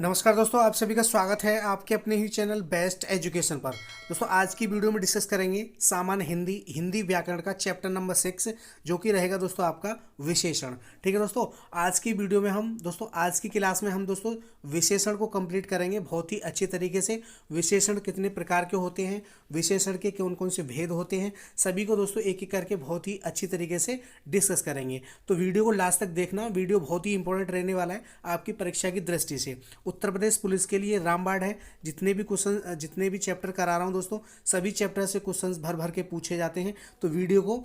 नमस्कार दोस्तों, आप सभी का स्वागत है आपके अपने ही चैनल बेस्ट एजुकेशन पर। दोस्तों आज की वीडियो में डिस्कस करेंगे सामान्य हिंदी हिंदी व्याकरण का चैप्टर नंबर 6, जो कि रहेगा दोस्तों आपका विशेषण। ठीक है दोस्तों, आज की वीडियो में हम आज की क्लास में हम दोस्तों विशेषण को कंप्लीट करेंगे बहुत ही अच्छे तरीके से। विशेषण कितने प्रकार के होते हैं, विशेषण के कौन कौन से भेद होते हैं, सभी को दोस्तों एक एक करके बहुत ही अच्छी तरीके से डिस्कस करेंगे। तो वीडियो को लास्ट तक देखना, वीडियो बहुत ही इंपॉर्टेंट रहने वाला है आपकी परीक्षा की दृष्टि से। उत्तर प्रदेश पुलिस के लिए रामबाण है। जितने भी चैप्टर करा रहा हूँ दोस्तों, सभी चैप्टर से क्वेश्चंस भर भर के पूछे जाते हैं। तो वीडियो को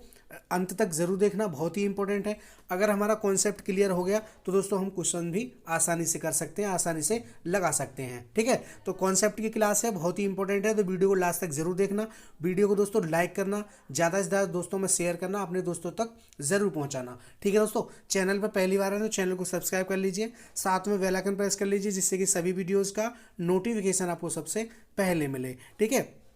अंत तक जरूर देखना, बहुत ही इंपॉर्टेंट है। अगर हमारा कॉन्सेप्ट क्लियर हो गया तो दोस्तों हम क्वेश्चन भी आसानी से कर सकते हैं, आसानी से लगा सकते हैं। ठीक है, तो कॉन्सेप्ट की क्लास है, बहुत ही इंपॉर्टेंट है, तो वीडियो को लास्ट तक जरूर देखना। वीडियो को दोस्तों लाइक करना, ज़्यादा से ज़्यादा दोस्तों में शेयर करना, अपने दोस्तों तक जरूर पहुंचाना। ठीक है दोस्तों, चैनल पर पहली बार है तो चैनल को सब्सक्राइब कर लीजिए, साथ में बेल आइकन प्रेस कर लीजिए, जिससे कि सभी वीडियोज़ का नोटिफिकेशन आपको सबसे पहले मिले। ठीक है,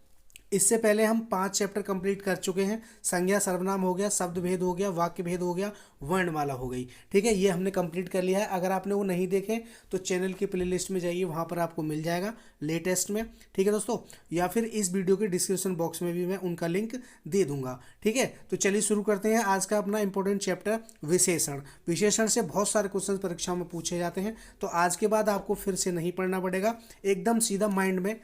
इससे पहले हम 5 चैप्टर कंप्लीट कर चुके हैं। संज्ञा सर्वनाम हो गया, शब्द भेद हो गया, वाक्य भेद हो गया, वर्णमाला हो गई। ठीक है, ये हमने कंप्लीट कर लिया है। अगर आपने वो नहीं देखे तो चैनल की प्लेलिस्ट में जाइए, वहाँ पर आपको मिल जाएगा लेटेस्ट में। ठीक है दोस्तों, या फिर इस वीडियो के डिस्क्रिप्शन बॉक्स में भी मैं उनका लिंक दे दूंगा। ठीक है, तो चलिए शुरू करते हैं आज का अपना इंपॉर्टेंट चैप्टर विशेषण। विशेषण से बहुत सारे क्वेश्चन परीक्षा में पूछे जाते हैं, तो आज के बाद आपको फिर से नहीं पढ़ना पड़ेगा, एकदम सीधा माइंड में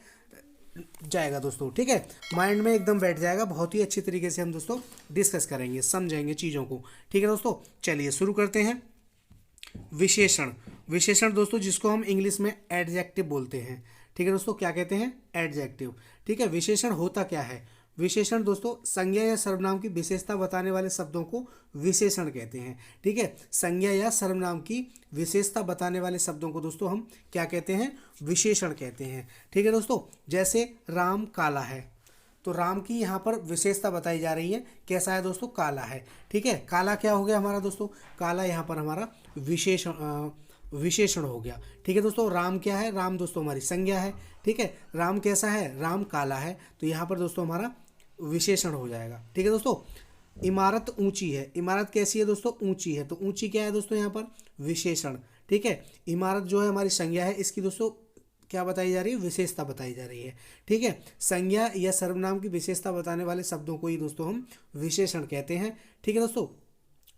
जाएगा दोस्तों। ठीक है, माइंड में एकदम बैठ जाएगा। बहुत ही अच्छी तरीके से हम दोस्तों डिस्कस करेंगे, समझेंगे चीज़ों को। ठीक है दोस्तों, चलिए शुरू करते हैं। विशेषण, विशेषण दोस्तों जिसको हम इंग्लिश में एडजेक्टिव बोलते हैं। ठीक है दोस्तों, क्या कहते हैं? एडजेक्टिव। ठीक है, विशेषण होता क्या है? विशेषण दोस्तों संज्ञा या सर्वनाम की विशेषता बताने वाले शब्दों को विशेषण कहते हैं। ठीक है, संज्ञा या सर्वनाम की विशेषता बताने वाले शब्दों को दोस्तों हम क्या कहते हैं? विशेषण कहते हैं। ठीक है दोस्तों, जैसे राम काला है, तो राम की यहाँ पर विशेषता बताई जा रही है। कैसा है दोस्तों? काला है। ठीक है, काला क्या हो गया हमारा दोस्तों? काला यहाँ पर हमारा विशेषण हो गया। ठीक है दोस्तों, राम क्या है? राम दोस्तों हमारी संज्ञा है। ठीक है, राम कैसा है? राम काला है, तो यहाँ पर दोस्तों हमारा विशेषण हो जाएगा। ठीक है दोस्तों, इमारत ऊंची है, इमारत कैसी है दोस्तों? ऊंची है, तो ऊंची क्या है दोस्तों? यहाँ पर विशेषण। ठीक है, इमारत जो है हमारी संज्ञा है, इसकी दोस्तों क्या बताई जा रही है? विशेषता बताई जा रही है। ठीक है, संज्ञा या सर्वनाम की विशेषता बताने वाले शब्दों को ही दोस्तों हम विशेषण कहते हैं। ठीक है दोस्तों,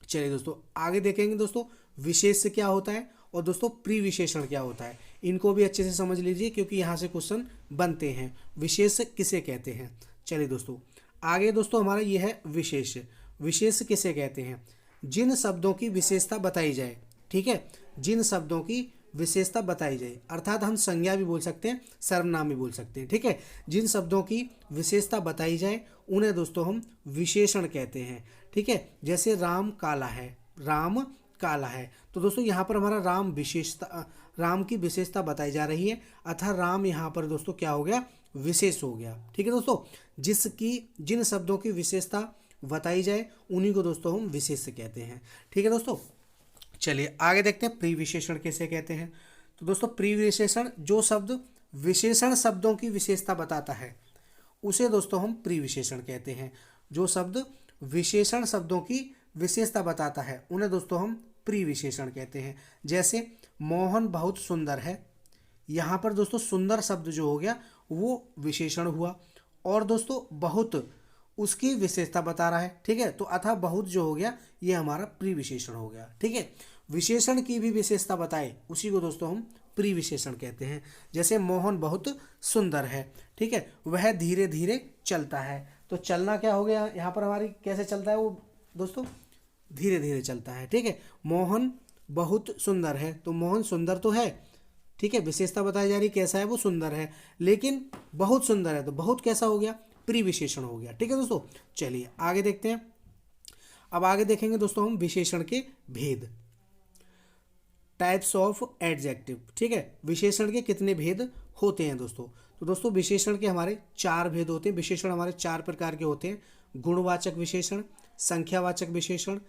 चलिए दोस्तों आगे देखेंगे दोस्तों विशेष क्या होता है और दोस्तों प्रीविशेषण क्या होता है। इनको भी अच्छे से समझ लीजिए, क्योंकि यहाँ से क्वेश्चन बनते हैं। विशेष किसे कहते हैं? चलिए दोस्तों आगे दोस्तों हमारा ये है विशेष। विशेष किसे कहते हैं? जिन शब्दों की विशेषता बताई जाए। ठीक है, जिन शब्दों की विशेषता बताई जाए, अर्थात हम संज्ञा भी बोल सकते हैं, सर्वनाम भी बोल सकते हैं। ठीक है, जिन शब्दों की विशेषता बताई जाए उन्हें दोस्तों हम विशेषण कहते हैं। ठीक है, जैसे राम काला है, राम काला है, तो दोस्तों यहाँ पर हमारा राम की विशेषता बताई जा रही है, अतः राम यहाँ पर दोस्तों क्या हो गया? विशेष हो गया। ठीक है दोस्तों, जिन शब्दों की विशेषता बताई जाए उन्हीं को दोस्तों हम विशेष कहते हैं। ठीक है दोस्तों, चलिए आगे देखते हैं प्रीविशेषण कैसे कहते हैं। तो दोस्तों प्रीविशेषण, जो शब्द विशेषण शब्दों की विशेषता बताता है उसे दोस्तों हम प्रीविशेषण कहते हैं। जो शब्द विशेषण शब्दों की विशेषता बताता है उन्हें दोस्तों हम प्रीविशेषण कहते हैं। जैसे मोहन बहुत सुंदर है, यहाँ पर दोस्तों सुंदर शब्द जो हो गया वो विशेषण हुआ, और दोस्तों बहुत उसकी विशेषता बता रहा है। ठीक है, तो अतः बहुत जो हो गया ये हमारा प्रीविशेषण हो गया। ठीक है, विशेषण की भी विशेषता बताए उसी को दोस्तों हम प्रीविशेषण कहते हैं। जैसे मोहन बहुत सुंदर है, ठीक है, वह धीरे धीरे चलता है, तो चलना क्या हो गया यहाँ पर हमारी? कैसे चलता है वो दोस्तों? धीरे धीरे चलता है। ठीक है, मोहन बहुत सुंदर है, तो मोहन सुंदर तो है, ठीक है, विशेषता बताई जा रही कैसा है? वो सुंदर है, लेकिन बहुत सुंदर है, तो बहुत कैसा हो गया? प्रीविशेषण हो गया। ठीक है दोस्तों, चलिए आगे देखते हैं। अब आगे देखेंगे दोस्तों हम विशेषण के भेद, टाइप्स ऑफ एडजेक्टिव। ठीक है, विशेषण के कितने भेद होते हैं दोस्तों? तो दोस्तों विशेषण के हमारे 4 भेद होते हैं। विशेषण हमारे 4 प्रकार के होते हैं: गुणवाचक विशेषण, संख्यावाचक विशेषण,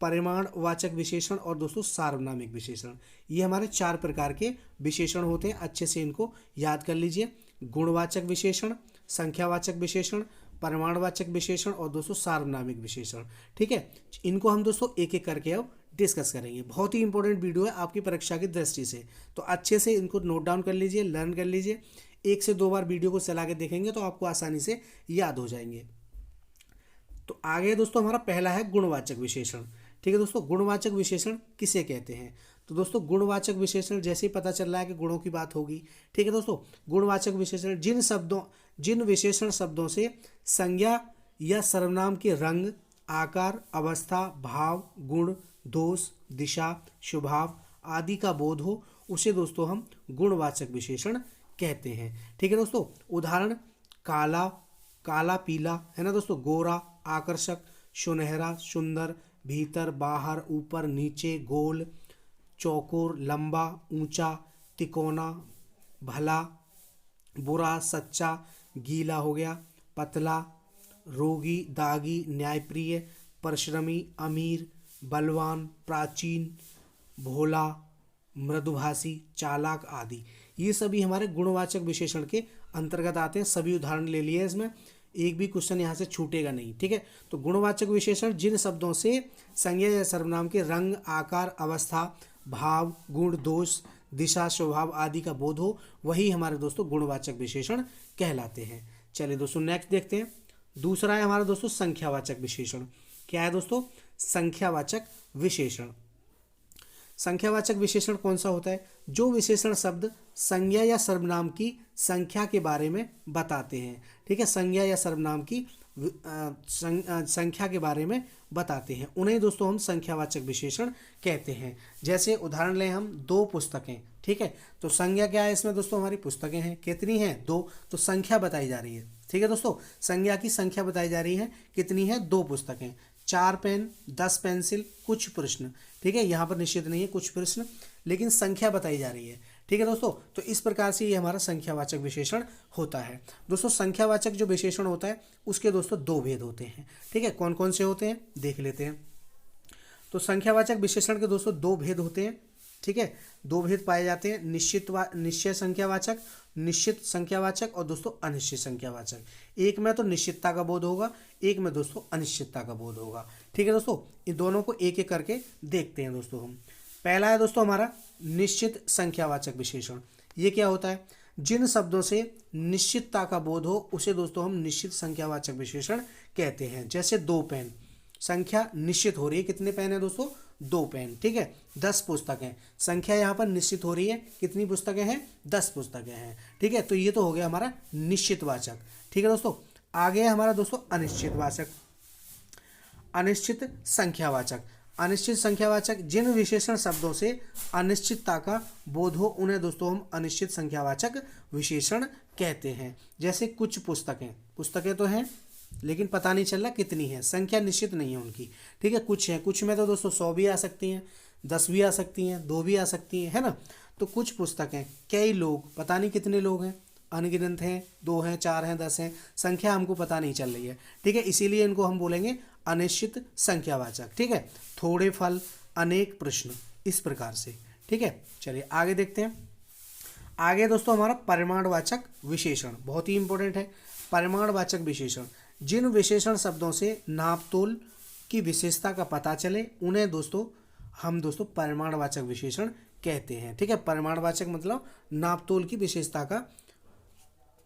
परिमाणवाचक विशेषण और दोस्तों सार्वनामिक विशेषण। ये हमारे 4 प्रकार के विशेषण होते हैं, अच्छे से इनको याद कर लीजिए। गुणवाचक विशेषण, संख्यावाचक विशेषण, परिमाणवाचक विशेषण और दोस्तों सार्वनामिक विशेषण। ठीक है, इनको हम दोस्तों एक एक करके अब डिस्कस करेंगे। बहुत ही इंपॉर्टेंट वीडियो है आपकी परीक्षा की दृष्टि से, तो अच्छे से इनको नोट डाउन कर लीजिए, लर्न कर लीजिए। 1 से 2 बार वीडियो को चला के देखेंगे तो आपको आसानी से याद हो जाएंगे। तो आगे दोस्तों हमारा पहला है गुणवाचक विशेषण। ठीक है दोस्तों, गुणवाचक विशेषण किसे कहते हैं? तो दोस्तों गुणवाचक विशेषण जैसे ही पता चल रहा है कि गुणों की बात होगी। ठीक है दोस्तों, गुणवाचक विशेषण जिन विशेषण शब्दों से संज्ञा या सर्वनाम के रंग, आकार, अवस्था, भाव, गुण, दोष, दिशा, स्वभाव आदि का बोध हो, उसे दोस्तों हम गुणवाचक विशेषण कहते हैं। ठीक है दोस्तों, उदाहरण काला, काला पीला, है ना दोस्तों, गोरा, आकर्षक, सुनहरा, सुंदर, भीतर, बाहर, ऊपर, नीचे, गोल, चौकोर, लंबा, ऊंचा, तिकोना, भला, बुरा, सच्चा, गीला हो गया, पतला, रोगी, दागी, न्यायप्रिय, परिश्रमी, अमीर, बलवान, प्राचीन, भोला, मृदुभाषी, चालाक आदि। ये सभी हमारे गुणवाचक विशेषण के अंतर्गत आते हैं। सभी उदाहरण ले लिए इसमें, एक भी क्वेश्चन यहाँ से छूटेगा नहीं। ठीक है, तो गुणवाचक विशेषण जिन शब्दों से संज्ञा या सर्वनाम के रंग, आकार, अवस्था, भाव, गुण, दोष, दिशा, स्वभाव आदि का बोध हो, वही हमारे दोस्तों गुणवाचक विशेषण कहलाते हैं। चलिए दोस्तों नेक्स्ट देखते हैं। दूसरा है हमारा दोस्तों संख्यावाचक विशेषण। क्या है दोस्तों? संख्यावाचक विशेषण। संख्यावाचक विशेषण कौन सा होता है? जो विशेषण शब्द संज्ञा या सर्वनाम की संख्या के बारे में बताते हैं। ठीक है, संज्ञा या सर्वनाम की संख्या के बारे में बताते हैं, उन्हें दोस्तों हम संख्यावाचक विशेषण कहते हैं। जैसे उदाहरण लें हम, 2 पुस्तकें। ठीक है, तो संज्ञा क्या है इसमें दोस्तों? हमारी पुस्तकें हैं, कितनी हैं? 2, तो संख्या बताई जा रही है। ठीक है दोस्तों, संज्ञा की संख्या बताई जा रही है, कितनी है? 2 पुस्तकें, 4 पेन, 10 पेंसिल, कुछ प्रश्न। ठीक है, यहाँ पर निश्चित नहीं है कुछ प्रश्न, लेकिन संख्या बताई जा रही है। ठीक है दोस्तों, तो इस प्रकार से ये हमारा संख्यावाचक विशेषण होता है। दोस्तों संख्यावाचक जो विशेषण होता है उसके दोस्तों 2 भेद होते हैं। ठीक है, कौन कौन से होते हैं देख लेते हैं। तो संख्यावाचक विशेषण के दोस्तों 2 भेद होते हैं। ठीक है, 2 भेद पाए जाते हैं, निश्चय संख्यावाचक, निश्चित संख्यावाचक और दोस्तों अनिश्चित संख्यावाचक। एक में तो निश्चितता का बोध होगा, एक में दोस्तों अनिश्चितता का बोध होगा। ठीक है दोस्तों, इन दोनों को एक एक करके देखते हैं दोस्तों हम। पहला है दोस्तों हमारा निश्चित संख्यावाचक विशेषण। ये क्या होता है? जिन शब्दों से निश्चितता का बोध हो उसे दोस्तों हम निश्चित संख्यावाचक विशेषण कहते हैं। जैसे 2 पेन, संख्या निश्चित हो रही है, कितने पेन है दोस्तों? 2 पेन। ठीक है, 10 पुस्तकें, संख्या यहाँ पर निश्चित हो रही है, कितनी पुस्तकें हैं? 10 पुस्तकें हैं। ठीक है, तो ये तो हो गया हमारा निश्चितवाचक। ठीक है दोस्तों, आगे है हमारा दोस्तों अनिश्चितवाचक, अनिश्चित संख्यावाचक। अनिश्चित संख्यावाचक जिन विशेषण शब्दों से अनिश्चितता का बोध हो उन्हें दोस्तों हम अनिश्चित संख्यावाचक विशेषण कहते हैं। जैसे कुछ पुस्तकें, पुस्तकें तो हैं लेकिन पता नहीं चल रहा कितनी है, संख्या निश्चित नहीं है उनकी। ठीक है, कुछ है, कुछ में तो दोस्तों 100 भी आ सकती हैं, 10 भी आ सकती हैं, 2 भी आ सकती हैं, है ना। तो कुछ पुस्तकें, कई लोग, पता नहीं कितने लोग हैं, अनगिनत हैं, 2 हैं, 4 हैं, 10 हैं, संख्या हमको पता नहीं चल रही है। ठीक है, इसीलिए इनको हम बोलेंगे अनिश्चित संख्यावाचक। ठीक है, थोड़े फल, अनेक प्रश्न, इस प्रकार से। ठीक है, चलिए आगे देखते हैं। आगे दोस्तों हमारा परिमाणवाचक विशेषण बहुत ही इंपॉर्टेंट है। परिमाणवाचक विशेषण जिन विशेषण शब्दों से नापतोल की विशेषता का पता चले उन्हें दोस्तों हम दोस्तों परिमाणवाचक विशेषण कहते हैं। ठीक है, परिमाणवाचक मतलब नापतोल की विशेषता का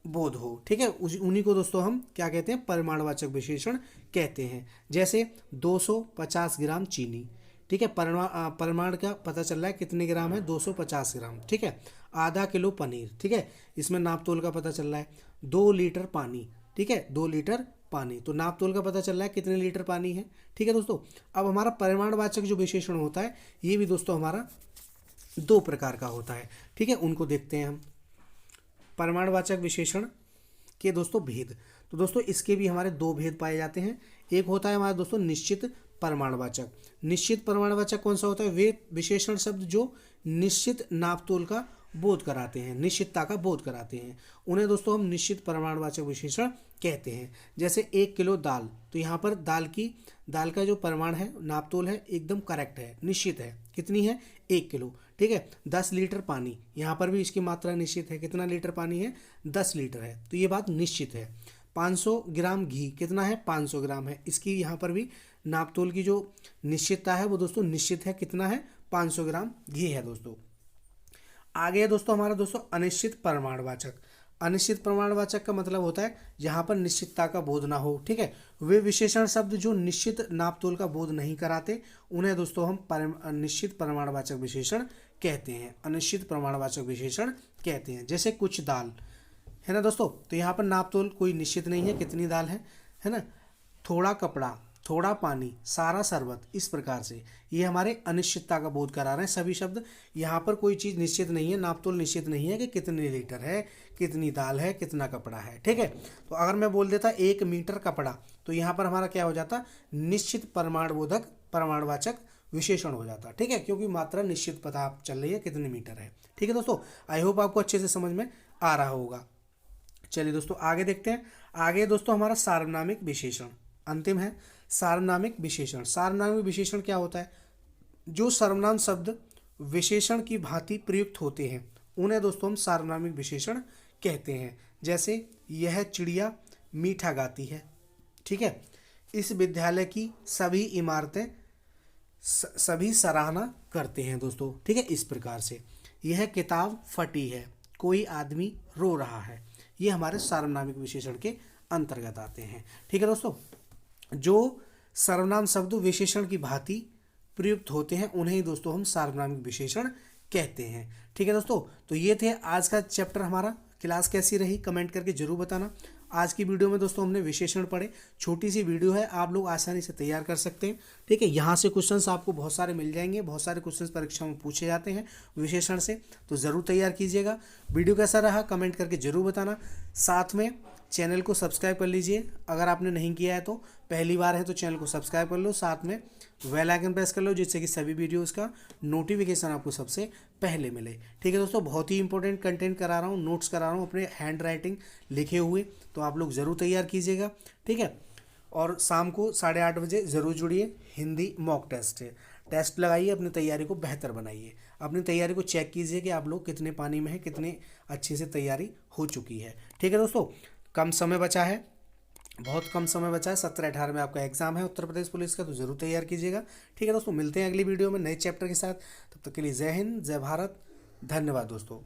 बोध हो। ठीक है, उन्हीं को दोस्तों हम क्या कहते हैं? परिमाणवाचक विशेषण कहते हैं। जैसे 250 ग्राम चीनी। ठीक है, परिमाण का पता चल रहा है कितने ग्राम है? 250 ग्राम। ठीक है, आधा किलो पनीर। ठीक है, इसमें नापतोल का पता चल रहा है 2 लीटर पानी। ठीक है, 2 लीटर पानी, तो नापतोल का पता चल रहा है कितने लीटर पानी है। ठीक है दोस्तों, अब हमारा परिमाणवाचक जो विशेषण होता है ये भी दोस्तों हमारा 2 प्रकार का होता है। ठीक है, उनको देखते हैं हम। परिमाणवाचक विशेषण के दोस्तों भेद, तो दोस्तों इसके भी हमारे 2 भेद पाए जाते हैं। एक होता है हमारा दोस्तों निश्चित परिमाणवाचक। निश्चित परिमाणवाचक कौन सा होता है? वे विशेषण शब्द जो निश्चित नापतोल का बोध कराते हैं, निश्चितता का बोध कराते हैं, उन्हें दोस्तों हम निश्चित परिमाणवाचक विशेषण कहते हैं। जैसे 1 किलो दाल, तो यहाँ पर दाल का जो परिमाण है, नापतोल है, एकदम करेक्ट है, निश्चित है, कितनी है? 1 किलो। ठीक है, 10 लीटर पानी, यहाँ पर भी इसकी मात्रा निश्चित है, कितना लीटर पानी है? 10 लीटर है, तो ये बात निश्चित है। 500 ग्राम घी कितना है, 500 ग्राम है। इसकी यहाँ पर भी नापतोल की जो निश्चितता है वो दोस्तों निश्चित है, कितना है, 500 ग्राम घी है दोस्तों। आगे है दोस्तों हमारा दोस्तों अनिश्चित प्रमाणवाचक। अनिश्चित प्रमाणवाचक का मतलब होता है जहाँ पर निश्चितता का बोध ना हो, ठीक है। वे विशेषण शब्द जो निश्चित नापतोल का बोध नहीं कराते उन्हें दोस्तों हम अनिश्चित प्रमाणवाचक विशेषण कहते हैं। अनिश्चित प्रमाणवाचक विशेषण कहते हैं। जैसे कुछ दाल है ना दोस्तों, तो यहाँ पर नापतोल कोई निश्चित नहीं है कितनी दाल है ना। थोड़ा कपड़ा, थोड़ा पानी, सारा शरबत, इस प्रकार से ये हमारे अनिश्चितता का बोध करा रहे हैं सभी शब्द। यहाँ पर कोई चीज़ निश्चित नहीं है, नापतोल निश्चित नहीं है कि कितने लीटर है, कितनी दाल है, कितना कपड़ा है, ठीक है। तो अगर मैं बोल देता 1 मीटर कपड़ा, तो यहाँ पर हमारा क्या हो जाता, निश्चित प्रमाणबोधक प्रमाणवाचक विशेषण हो जाता, ठीक है, क्योंकि मात्रा निश्चित पता आप चल रही है कितने मीटर है, ठीक है दोस्तों। आई होप आपको अच्छे से समझ में आ रहा होगा। चलिए दोस्तों आगे देखते हैं। आगे दोस्तों हमारा सार्वनामिक विशेषण अंतिम है। सार्वनामिक विशेषण, सार्वनामिक विशेषण क्या होता है, जो सर्वनाम शब्द विशेषण की भांति प्रयुक्त होते हैं उन्हें दोस्तों हम सार्वनामिक विशेषण कहते हैं। जैसे यह चिड़िया मीठा गाती है, ठीक है। इस विद्यालय की सभी इमारतें सभी सराहना करते हैं दोस्तों, ठीक है। इस प्रकार से यह किताब फटी है, कोई आदमी रो रहा है, ये हमारे सार्वनामिक विशेषण के अंतर्गत आते हैं, ठीक है दोस्तों। जो सर्वनाम शब्द विशेषण की भांति प्रयुक्त होते हैं उन्हें ही दोस्तों हम सार्वनामिक विशेषण कहते हैं, ठीक है दोस्तों। तो ये थे आज का चैप्टर हमारा। क्लास कैसी रही कमेंट करके जरूर बताना। आज की वीडियो में दोस्तों हमने विशेषण पढ़े, छोटी सी वीडियो है, आप लोग आसानी से तैयार कर सकते हैं, ठीक है। यहाँ से क्वेश्चंस आपको बहुत सारे मिल जाएंगे, बहुत सारे क्वेश्चंस परीक्षा में पूछे जाते हैं विशेषण से, तो ज़रूर तैयार कीजिएगा। वीडियो कैसा रहा कमेंट करके जरूर बताना। साथ में चैनल को सब्सक्राइब कर लीजिए, अगर आपने नहीं किया है तो, पहली बार है तो चैनल को सब्सक्राइब कर लो, साथ में बेल आइकन प्रेस कर लो, जिससे कि सभी वीडियोस का नोटिफिकेशन आपको सबसे पहले मिले, ठीक है दोस्तों। बहुत ही इंपॉर्टेंट कंटेंट करा रहा हूँ, नोट्स करा रहा हूँ अपने हैंड राइटिंग लिखे हुए, तो आप लोग ज़रूर तैयार कीजिएगा, ठीक है। और शाम को 8:30 बजे ज़रूर जुड़िए, हिंदी मॉक टेस्ट है, टेस्ट लगाइए, अपनी तैयारी को बेहतर बनाइए, अपनी तैयारी को चेक कीजिए कि आप लोग कितने पानी में हैं, कितने अच्छे से तैयारी हो चुकी है, ठीक है दोस्तों। कम समय बचा है, बहुत कम समय बचा है, 17-18 में आपका एग्जाम है उत्तर प्रदेश पुलिस का, तो जरूर तैयार कीजिएगा, ठीक है दोस्तों। मिलते हैं अगली वीडियो में नए चैप्टर के साथ, तब तक के लिए जय हिंद, जय भारत, धन्यवाद दोस्तों।